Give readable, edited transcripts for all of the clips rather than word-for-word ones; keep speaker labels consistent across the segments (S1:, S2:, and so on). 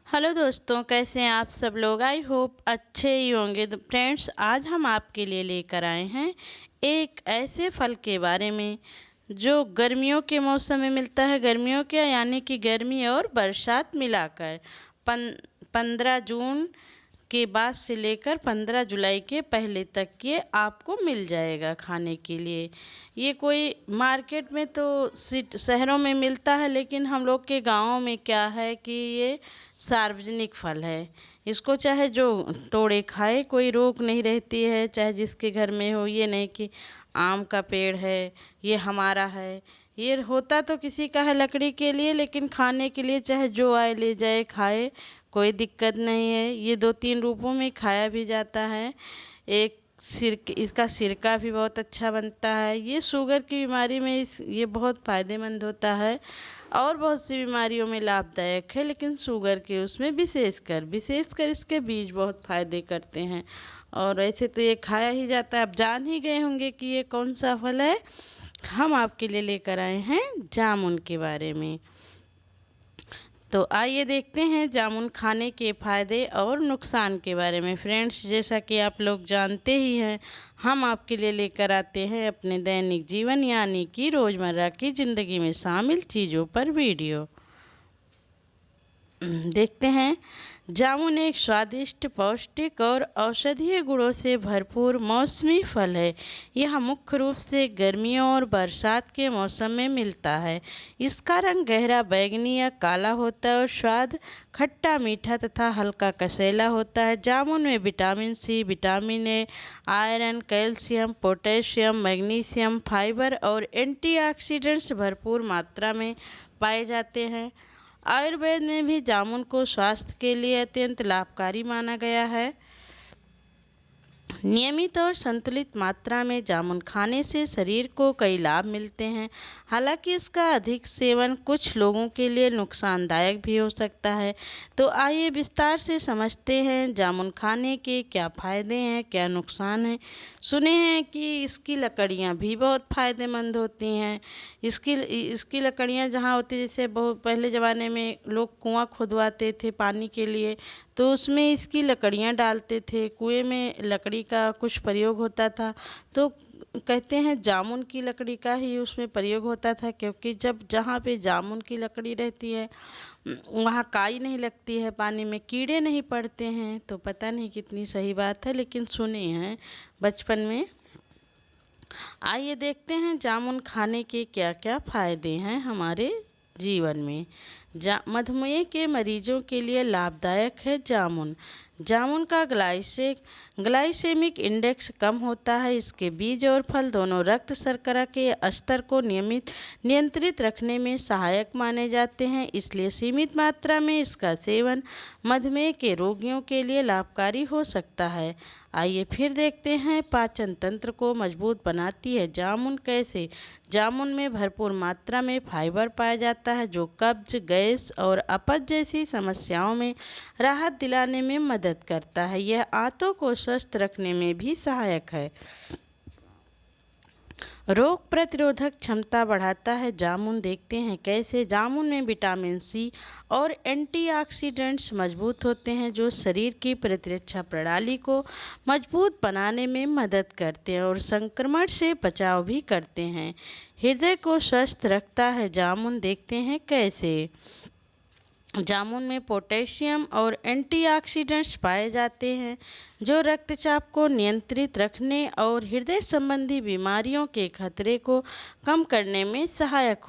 S1: Hello दोस्तों, कैसे हैं आप सब लोग। आई होप अच्छे ही होंगे। तो फ्रेंड्स, आज हम आपके लिए लेकर आए हैं एक ऐसे फल के बारे में जो गर्मियों के मौसम में मिलता है। गर्मियों के यानी कि गर्मी और बरसात मिलाकर 15 जून के बाद से लेकर 15 जुलाई के पहले तक ये आपको मिल जाएगा खाने के लिए। ये कोई मार्केट में तो शहरों में मिलता है, लेकिन हम लोग के गाँव में क्या है कि ये सार्वजनिक फल है। इसको चाहे जो तोड़े खाए, कोई रोक नहीं रहती है, चाहे जिसके घर में हो। ये नहीं कि आम का पेड़ है ये हमारा है। ये होता तो किसी का है लकड़ी के लिए, लेकिन खाने के लिए चाहे जो आए ले जाए खाए, कोई दिक्कत नहीं है। ये 2-3 रूपों में खाया भी जाता है। एक इसका सिरका भी बहुत अच्छा बनता है। ये शुगर की बीमारी में ये बहुत फ़ायदेमंद होता है और बहुत सी बीमारियों में लाभदायक है, लेकिन शुगर के उसमें विशेषकर इसके बीज बहुत फ़ायदे करते हैं। और ऐसे तो ये खाया ही जाता है। आप जान ही गए होंगे कि ये कौन सा फल है। हम आपके लिए लेकर आए हैं जामुन के बारे में। तो आइए देखते हैं जामुन खाने के फ़ायदे और नुकसान के बारे में। फ्रेंड्स, जैसा कि आप लोग जानते ही हैं, हम आपके लिए लेकर आते हैं अपने दैनिक जीवन यानी कि रोज़मर्रा की ज़िंदगी में शामिल चीज़ों पर वीडियो। देखते हैं। जामुन एक स्वादिष्ट, पौष्टिक और औषधीय गुणों से भरपूर मौसमी फल है। यह मुख्य रूप से गर्मियों और बरसात के मौसम में मिलता है। इसका रंग गहरा बैंगनी या काला होता है और स्वाद खट्टा, मीठा तथा हल्का कसैला होता है। जामुन में vitamin C, vitamin A, iron, calcium, potassium, magnesium, fibre और एंटीऑक्सीडेंट्स भरपूर मात्रा में पाए जाते हैं। आयुर्वेद में भी जामुन को स्वास्थ्य के लिए अत्यंत लाभकारी माना गया है। नियमित और संतुलित मात्रा में जामुन खाने से शरीर को कई लाभ मिलते हैं। हालांकि इसका अधिक सेवन कुछ लोगों के लिए नुकसानदायक भी हो सकता है। तो आइए विस्तार से समझते हैं जामुन खाने के क्या फ़ायदे हैं, क्या नुकसान हैं। सुने हैं कि इसकी लकड़ियाँ भी बहुत फ़ायदेमंद होती हैं। इसकी लकड़ियाँ जहाँ होती, जैसे बहुत पहले ज़माने में लोग कुआँ खुदवाते थे पानी के लिए, तो उसमें इसकी लकड़ियाँ डालते थे। कुएं में लकड़ी का कुछ प्रयोग होता था। तो कहते हैं जामुन की लकड़ी का ही उसमें प्रयोग होता था, क्योंकि जब जहाँ पे जामुन की लकड़ी रहती है वहाँ काई नहीं लगती है, पानी में कीड़े नहीं पड़ते हैं। तो पता नहीं कितनी सही बात है, लेकिन सुने हैं बचपन में। आइए देखते हैं जामुन खाने के क्या क्या फ़ायदे हैं हमारे जीवन में। मधुमेह के मरीजों के लिए लाभदायक है जामुन। जामुन का ग्लाइसेमिक इंडेक्स कम होता है। इसके बीज और फल दोनों रक्त शर्करा के स्तर को नियंत्रित रखने में सहायक माने जाते हैं, इसलिए सीमित मात्रा में इसका सेवन मधुमेह के रोगियों के लिए लाभकारी हो सकता है। आइए फिर देखते हैं पाचन तंत्र को मजबूत बनाती है जामुन कैसे। जामुन में भरपूर मात्रा में फाइबर पाया जाता है, जो कब्ज, गैस और अपच जैसी समस्याओं में राहत दिलाने में मदद करता है। यह आंतों को स्वस्थ रखने में भी सहायक है। रोग प्रतिरोधक क्षमता बढ़ाता है जामुन। देखते हैं कैसे। जामुन में विटामिन सी और एंटीऑक्सीडेंट्स मजबूत होते हैं, जो शरीर की प्रतिरक्षा प्रणाली को मजबूत बनाने में मदद करते हैं और संक्रमण से बचाव भी करते हैं। हृदय को स्वस्थ रखता है जामुन। देखते हैं कैसे। जामुन में पोटेशियम और एंटीऑक्सीडेंट्स पाए जाते हैं, जो रक्तचाप को नियंत्रित रखने और हृदय संबंधी बीमारियों के खतरे को कम करने में सहायक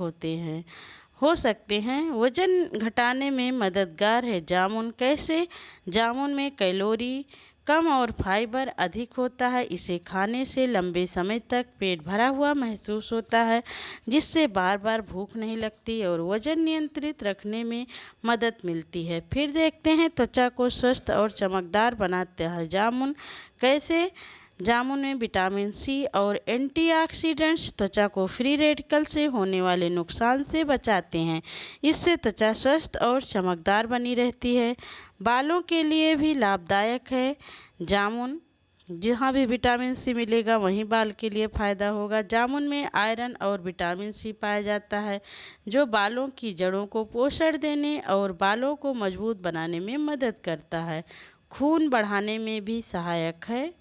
S1: हो सकते हैं। वजन घटाने में मददगार है जामुन कैसे। जामुन में कैलोरी कम और फाइबर अधिक होता है। इसे खाने से लंबे समय तक पेट भरा हुआ महसूस होता है, जिससे बार बार भूख नहीं लगती और वजन नियंत्रित रखने में मदद मिलती है। फिर देखते हैं त्वचा को स्वस्थ और चमकदार बनाता है जामुन कैसे। जामुन में विटामिन सी और एंटीऑक्सीडेंट्स त्वचा को फ्री रेडिकल से होने वाले नुकसान से बचाते हैं। इससे त्वचा स्वस्थ और चमकदार बनी रहती है। बालों के लिए भी लाभदायक है जामुन। जहाँ भी विटामिन सी मिलेगा वहीं बाल के लिए फ़ायदा होगा। जामुन में आयरन और विटामिन सी पाया जाता है, जो बालों की जड़ों को पोषण देने और बालों को मजबूत बनाने में मदद करता है। खून बढ़ाने में भी सहायक है।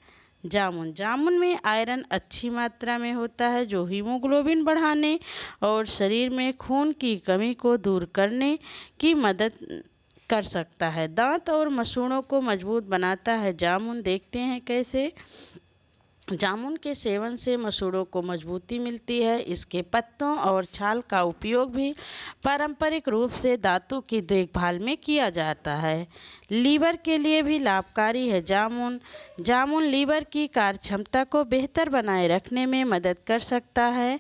S1: जामुन जामुन में आयरन अच्छी मात्रा में होता है, जो हीमोग्लोबिन बढ़ाने और शरीर में खून की कमी को दूर करने की मदद कर सकता है। दांत और मसूड़ों को मजबूत बनाता है। जामुन देखते हैं कैसे। जामुन के सेवन से मसूड़ों को मजबूती मिलती है। इसके पत्तों और छाल का उपयोग भी पारंपरिक रूप से दांतों की देखभाल में किया जाता है। लीवर के लिए भी लाभकारी है। जामुन जामुन लीवर की कार्यक्षमता को बेहतर बनाए रखने में मदद कर सकता है।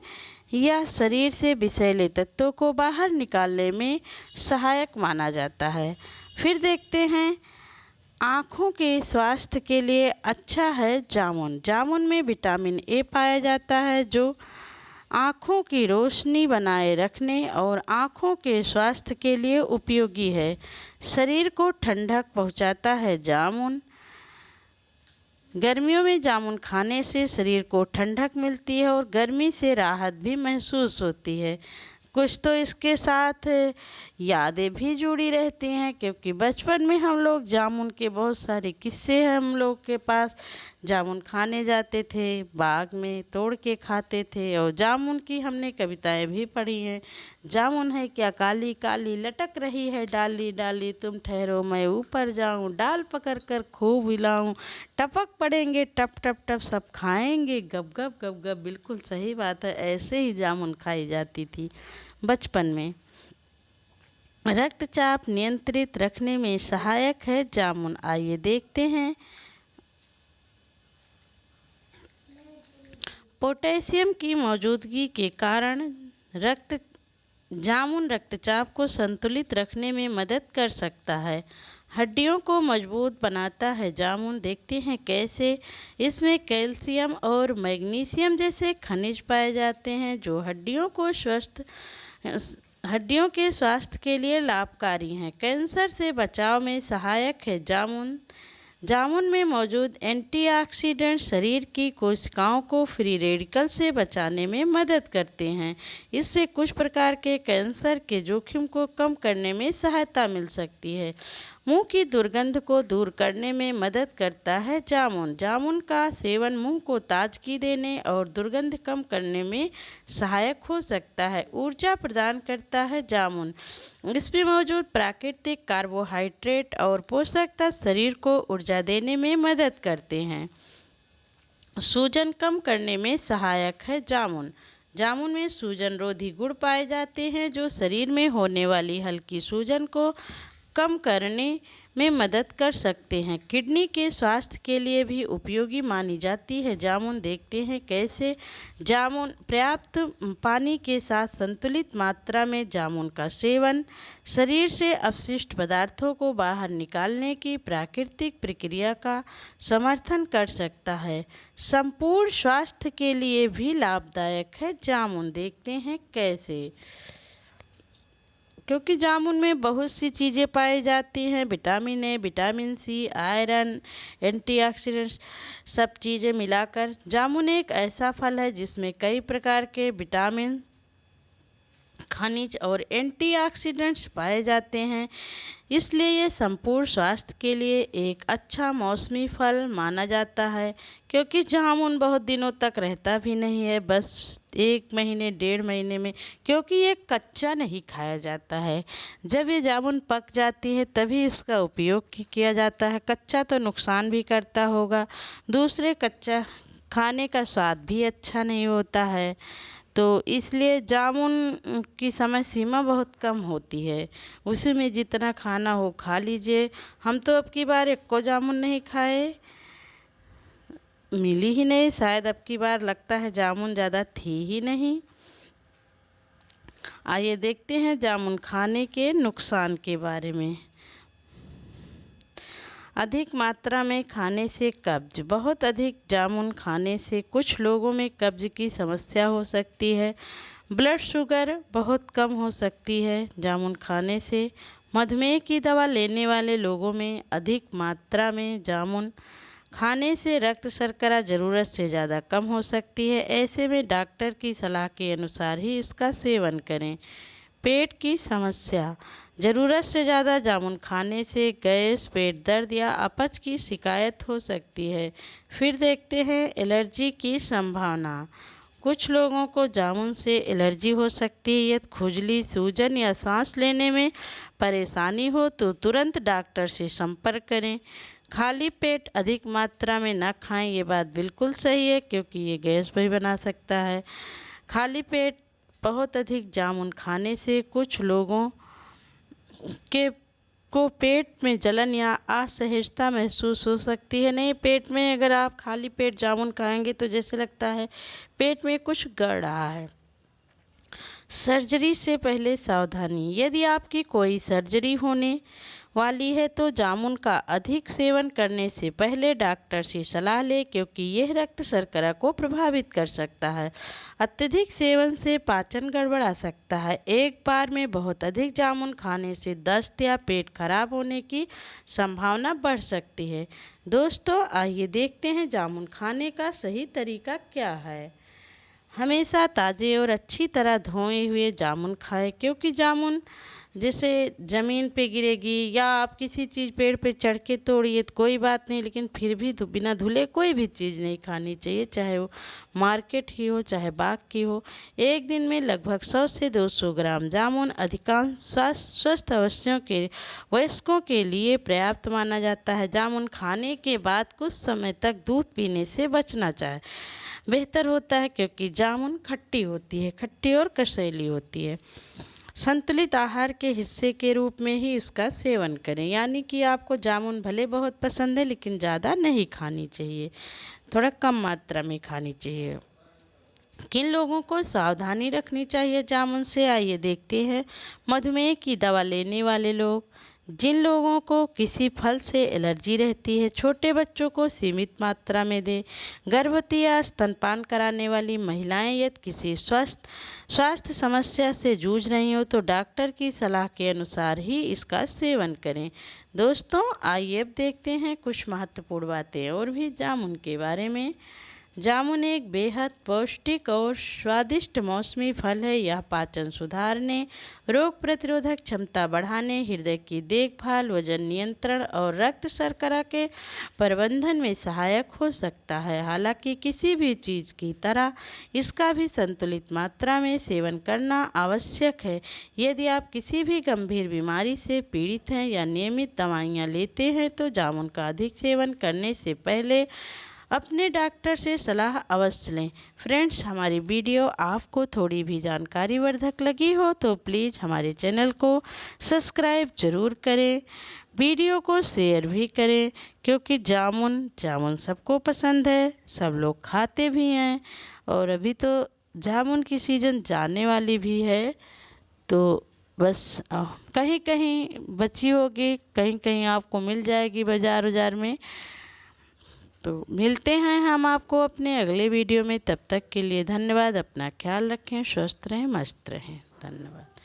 S1: यह शरीर से विषैले तत्वों को बाहर निकालने में सहायक माना जाता है। फिर देखते हैं, आँखों के स्वास्थ्य के लिए अच्छा है जामुन। जामुन में विटामिन ए पाया जाता है, जो आँखों की रोशनी बनाए रखने और आँखों के स्वास्थ्य के लिए उपयोगी है। शरीर को ठंडक पहुँचाता है। जामुन गर्मियों में जामुन खाने से शरीर को ठंडक मिलती है और गर्मी से राहत भी महसूस होती है। कुछ तो इसके साथ यादें भी जुड़ी रहती हैं, क्योंकि बचपन में हम लोग जामुन के बहुत सारे किस्से हैं। हम लोग के पास जामुन खाने जाते थे, बाग में तोड़ के खाते थे, और जामुन की हमने कविताएं भी पढ़ी हैं। जामुन है क्या काली काली लटक रही है डाली डाली, तुम ठहरो मैं ऊपर जाऊं, डाल पकड़ कर खूब हिलाऊं, टपक पड़ेंगे टप टप टप, सब खाएंगे गप गप गप गप। बिल्कुल सही बात है, ऐसे ही जामुन खाई जाती थी बचपन में। रक्तचाप नियंत्रित रखने में सहायक है जामुन। आइए देखते हैं। पोटेशियम की मौजूदगी के कारण जामुन रक्तचाप को संतुलित रखने में मदद कर सकता है। हड्डियों को मजबूत बनाता है। जामुन देखते हैं कैसे। इसमें कैल्शियम और मैग्नीशियम जैसे खनिज पाए जाते हैं, जो हड्डियों के स्वास्थ्य के लिए लाभकारी हैं। कैंसर से बचाव में सहायक है जामुन में मौजूद एंटीऑक्सीडेंट शरीर की कोशिकाओं को फ्री रेडिकल से बचाने में मदद करते हैं। इससे कुछ प्रकार के कैंसर के जोखिम को कम करने में सहायता मिल सकती है। मुंह की दुर्गंध को दूर करने में मदद करता है जामुन का सेवन मुंह को ताजगी देने और दुर्गंध कम करने में सहायक हो सकता है। ऊर्जा प्रदान करता है जामुन। इसमें मौजूद प्राकृतिक कार्बोहाइड्रेट और पोषक तत्व शरीर को ऊर्जा देने में मदद करते हैं। सूजन कम करने में सहायक है जामुन में सूजन रोधी गुण पाए जाते हैं, जो शरीर में होने वाली हल्की सूजन को कम करने में मदद कर सकते हैं। किडनी के स्वास्थ्य के लिए भी उपयोगी मानी जाती है। जामुन देखते हैं कैसे। जामुन पर्याप्त पानी के साथ संतुलित मात्रा में जामुन का सेवन शरीर से अपशिष्ट पदार्थों को बाहर निकालने की प्राकृतिक प्रक्रिया का समर्थन कर सकता है। संपूर्ण स्वास्थ्य के लिए भी लाभदायक है। जामुन देखते हैं कैसे। क्योंकि जामुन में बहुत सी चीज़ें पाई जाती हैं, vitamin A, vitamin C, iron, antioxidants, सब चीज़ें मिलाकर जामुन एक ऐसा फल है जिसमें कई प्रकार के विटामिन, खनिज और एंटीऑक्सीडेंट्स पाए जाते हैं। इसलिए ये संपूर्ण स्वास्थ्य के लिए एक अच्छा मौसमी फल माना जाता है। क्योंकि जामुन बहुत दिनों तक रहता भी नहीं है, बस 1 महीने 1.5 महीने में, क्योंकि ये कच्चा नहीं खाया जाता है। जब ये जामुन पक जाती है तभी इसका उपयोग किया जाता है। कच्चा तो नुकसान भी करता होगा, दूसरे कच्चा खाने का स्वाद भी अच्छा नहीं होता है। तो इसलिए जामुन की समय सीमा बहुत कम होती है, उसी में जितना खाना हो खा लीजिए। हम तो अब की बार एको जामुन नहीं खाए, मिली ही नहीं, शायद अब की बार लगता है जामुन ज़्यादा थी ही नहीं। आइए देखते हैं जामुन खाने के नुकसान के बारे में। अधिक मात्रा में खाने से कब्ज। बहुत अधिक जामुन खाने से कुछ लोगों में कब्ज की समस्या हो सकती है। ब्लड शुगर बहुत कम हो सकती है जामुन खाने से। मधुमेह की दवा लेने वाले लोगों में अधिक मात्रा में जामुन खाने से रक्त शर्करा ज़रूरत से ज़्यादा कम हो सकती है। ऐसे में डॉक्टर की सलाह के अनुसार ही इसका सेवन करें। पेट की समस्या, ज़रूरत से ज़्यादा जामुन खाने से गैस, पेट दर्द या अपच की शिकायत हो सकती है। फिर देखते हैं एलर्जी की संभावना। कुछ लोगों को जामुन से एलर्जी हो सकती है। यदि खुजली, सूजन या सांस लेने में परेशानी हो तो तुरंत डॉक्टर से संपर्क करें। खाली पेट अधिक मात्रा में न खाएं, ये बात बिल्कुल सही है क्योंकि ये गैस भी बना सकता है। खाली पेट बहुत अधिक जामुन खाने से कुछ लोगों के को पेट में जलन या असहजता महसूस हो सकती है। नहीं, पेट में अगर आप खाली पेट जामुन खाएंगे तो जैसे लगता है पेट में कुछ गड़ रहा है। सर्जरी से पहले सावधानी, यदि आपकी कोई सर्जरी होने वाली है तो जामुन का अधिक सेवन करने से पहले डॉक्टर से सलाह लें क्योंकि यह रक्त शर्करा को प्रभावित कर सकता है। अत्यधिक सेवन से पाचन गड़बड़ा सकता है। एक बार में बहुत अधिक जामुन खाने से दस्त या पेट खराब होने की संभावना बढ़ सकती है। दोस्तों, आइए देखते हैं जामुन खाने का सही तरीका क्या है। हमेशा ताज़े और अच्छी तरह धोए हुए जामुन खाएं क्योंकि जामुन जैसे ज़मीन पे गिरेगी या आप किसी चीज़ पेड़ पे चढ़ के तोड़िए तो कोई बात नहीं, लेकिन फिर भी बिना धुले कोई भी चीज़ नहीं खानी चाहिए, चाहे वो मार्केट ही हो चाहे बाग की हो। एक दिन में लगभग 100 से 200 ग्राम जामुन अधिकांश स्वस्थ वयस्कों के लिए पर्याप्त माना जाता है। जामुन खाने के बाद कुछ समय तक दूध पीने से बचना चाहे बेहतर होता है क्योंकि जामुन खट्टी होती है, खट्टी और कसैली होती है। संतुलित आहार के हिस्से के रूप में ही इसका सेवन करें, यानी कि आपको जामुन भले बहुत पसंद है लेकिन ज़्यादा नहीं खानी चाहिए, थोड़ा कम मात्रा में खानी चाहिए। किन लोगों को सावधानी रखनी चाहिए जामुन से, आइए देखते हैं। मधुमेह की दवा लेने वाले लोग, जिन लोगों को किसी फल से एलर्जी रहती है, छोटे बच्चों को सीमित मात्रा में दें, गर्भवती या स्तनपान कराने वाली महिलाएं, यदि किसी स्वास्थ्य समस्या से जूझ रही हो तो डॉक्टर की सलाह के अनुसार ही इसका सेवन करें। दोस्तों, आइए अब देखते हैं कुछ महत्वपूर्ण बातें और भी जामुन के बारे में। जामुन एक बेहद पौष्टिक और स्वादिष्ट मौसमी फल है। यह पाचन सुधारने, रोग प्रतिरोधक क्षमता बढ़ाने, हृदय की देखभाल, वजन नियंत्रण और रक्त शर्करा के प्रबंधन में सहायक हो सकता है। हालांकि किसी भी चीज़ की तरह इसका भी संतुलित मात्रा में सेवन करना आवश्यक है। यदि आप किसी भी गंभीर बीमारी से पीड़ित हैं या नियमित दवाइयाँ लेते हैं तो जामुन का अधिक सेवन करने से पहले अपने डॉक्टर से सलाह अवश्य लें। फ्रेंड्स, हमारी वीडियो आपको थोड़ी भी जानकारी वर्धक लगी हो तो प्लीज़ हमारे चैनल को सब्सक्राइब ज़रूर करें, वीडियो को शेयर भी करें क्योंकि जामुन सबको पसंद है, सब लोग खाते भी हैं और अभी तो जामुन की सीज़न जाने वाली भी है। तो बस कहीं कहीं बची होगी, कहीं कहीं आपको मिल जाएगी बाज़ार में। तो मिलते हैं हम आपको अपने अगले वीडियो में, तब तक के लिए धन्यवाद। अपना ख्याल रखें, स्वस्थ रहें, मस्त रहें। धन्यवाद।